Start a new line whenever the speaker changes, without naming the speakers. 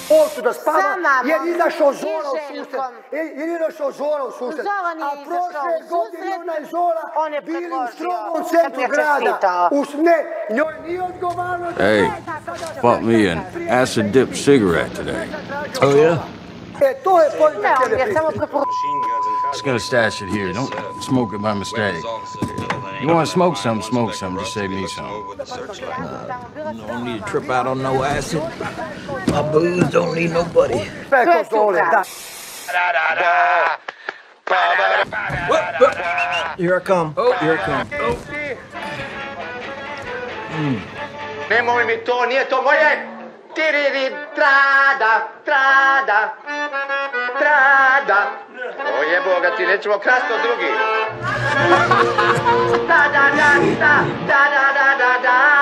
Ovcu da spava jer izašao Zola u susret. Jer izašao Zola u susret. A prošle godine onaj Zola bili u strogom centru grada. Ne, njoj nije odgovarno.
Hey, bought me an acid dip cigarette today.
Oh yeah?
To je pojenta tebe priče.
Just gonna stash it here. Don't smoke it by mistake. You want to smoke some, just save me some.
No, don't need to trip out on no acid. My booze don't need nobody.
Preko Zole, da.
Here I come. Here I come.
Nemoj mi to, nije to moje. Tiriri, trada, trada, trada. O jeboga ti, nećemo krasti od drugih. Da, da, da, da, da, da, da, da, da.